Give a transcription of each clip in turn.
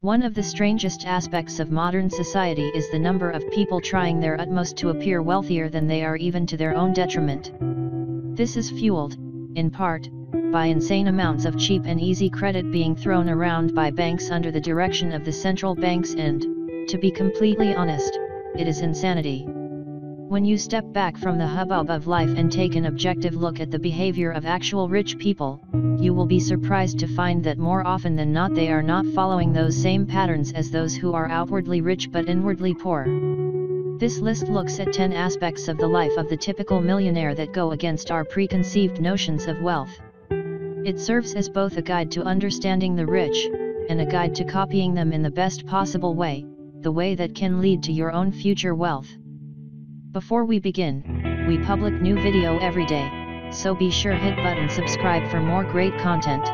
One of the strangest aspects of modern society is the number of people trying their utmost to appear wealthier than they are, even to their own detriment. This is fueled, in part, by insane amounts of cheap and easy credit being thrown around by banks under the direction of the central banks, and, to be completely honest, it is insanity. When you step back from the hubbub of life and take an objective look at the behavior of actual rich people, you will be surprised to find that more often than not they are not following those same patterns as those who are outwardly rich but inwardly poor. This list looks at 10 aspects of the life of the typical millionaire that go against our preconceived notions of wealth. It serves as both a guide to understanding the rich, and a guide to copying them in the best possible way, the way that can lead to your own future wealth. Before we begin, we publish new video every day, so be sure hit button subscribe for more great content.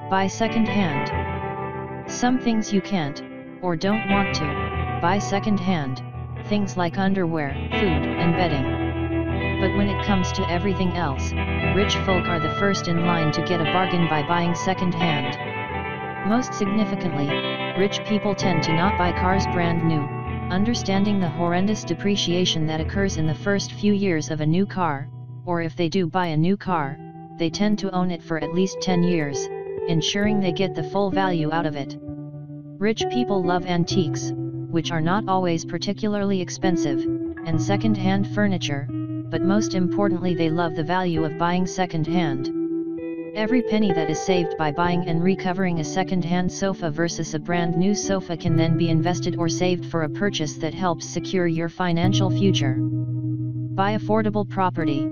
Buy second hand. Some things you can't, or don't want to, buy second hand, things like underwear, food, and bedding. But when it comes to everything else, rich folk are the first in line to get a bargain by buying second hand. Most significantly, rich people tend to not buy cars brand new, understanding the horrendous depreciation that occurs in the first few years of a new car, or if they do buy a new car, they tend to own it for at least 10 years, ensuring they get the full value out of it. Rich people love antiques, which are not always particularly expensive, and second-hand furniture, but most importantly they love the value of buying second-hand. Every penny that is saved by buying and recovering a second-hand sofa versus a brand new sofa can then be invested or saved for a purchase that helps secure your financial future. Buy affordable property.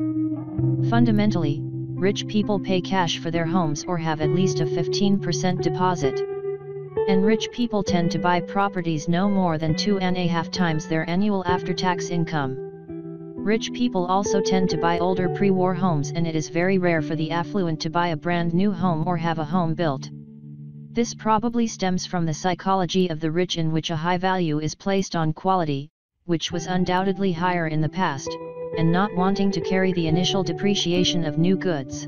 Fundamentally, rich people pay cash for their homes or have at least a 15% deposit. And rich people tend to buy properties no more than 2.5 times their annual after-tax income. Rich people also tend to buy older pre-war homes, and it is very rare for the affluent to buy a brand new home or have a home built. This probably stems from the psychology of the rich, in which a high value is placed on quality, which was undoubtedly higher in the past, and not wanting to carry the initial depreciation of new goods.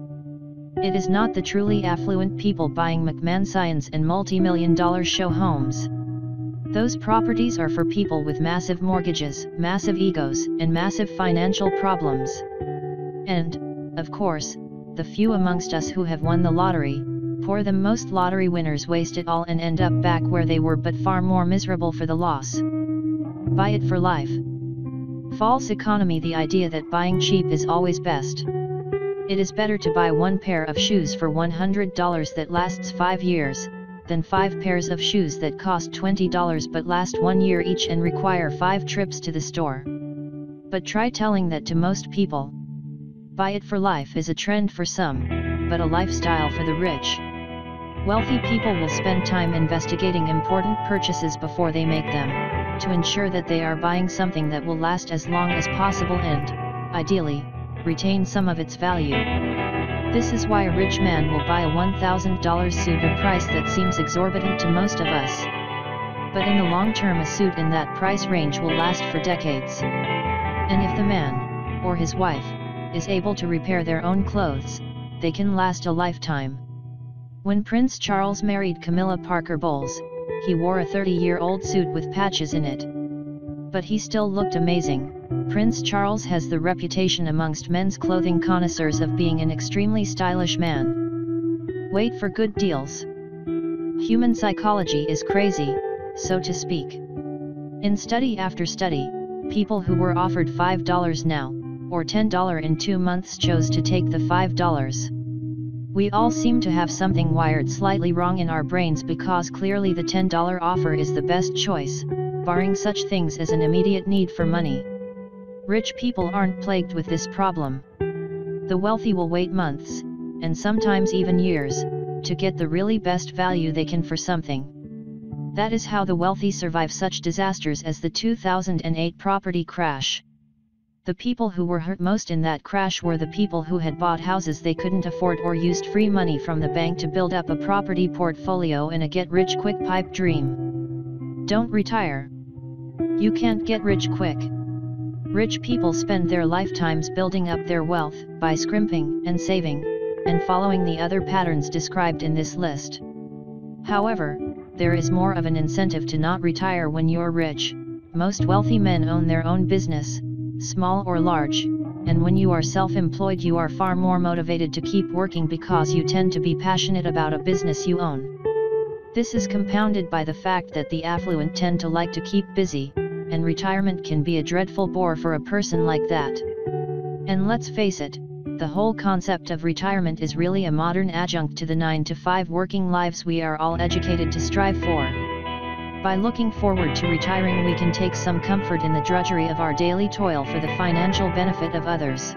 It is not the truly affluent people buying McMansions and multi-million-dollar show homes. Those properties are for people with massive mortgages, massive egos, and massive financial problems. And, of course, the few amongst us who have won the lottery, poor them. Most lottery winners waste it all and end up back where they were, but far more miserable for the loss. Buy it for life. False economy. The idea that buying cheap is always best. It is better to buy one pair of shoes for $100 that lasts 5 years, than 5 pairs of shoes that cost $20 but last 1 year each and require 5 trips to the store. But try telling that to most people. Buy it for life is a trend for some, but a lifestyle for the rich. Wealthy people will spend time investigating important purchases before they make them, to ensure that they are buying something that will last as long as possible and, ideally, retain some of its value. This is why a rich man will buy a $1,000 suit, a price that seems exorbitant to most of us. But in the long term, a suit in that price range will last for decades. And if the man, or his wife, is able to repair their own clothes, they can last a lifetime. When Prince Charles married Camilla Parker Bowles, he wore a 30-year-old suit with patches in it. But he still looked amazing. Prince Charles has the reputation amongst men's clothing connoisseurs of being an extremely stylish man. Wait for good deals. Human psychology is crazy, so to speak. In study after study, people who were offered $5 now, or $10 in 2 months, chose to take the $5. We all seem to have something wired slightly wrong in our brains, because clearly the $10 offer is the best choice, barring such things as an immediate need for money. Rich people aren't plagued with this problem. The wealthy will wait months, and sometimes even years, to get the really best value they can for something. That is how the wealthy survive such disasters as the 2008 property crash. The people who were hurt most in that crash were the people who had bought houses they couldn't afford or used free money from the bank to build up a property portfolio in a get-rich-quick pipe dream. Don't retire. You can't get rich quick. Rich people spend their lifetimes building up their wealth by scrimping and saving, and following the other patterns described in this list. However, there is more of an incentive to not retire when you're rich. Most wealthy men own their own business, small or large, and when you are self-employed you are far more motivated to keep working because you tend to be passionate about a business you own. This is compounded by the fact that the affluent tend to like to keep busy, and retirement can be a dreadful bore for a person like that. And let's face it, the whole concept of retirement is really a modern adjunct to the 9-to-5 working lives we are all educated to strive for. By looking forward to retiring we can take some comfort in the drudgery of our daily toil for the financial benefit of others.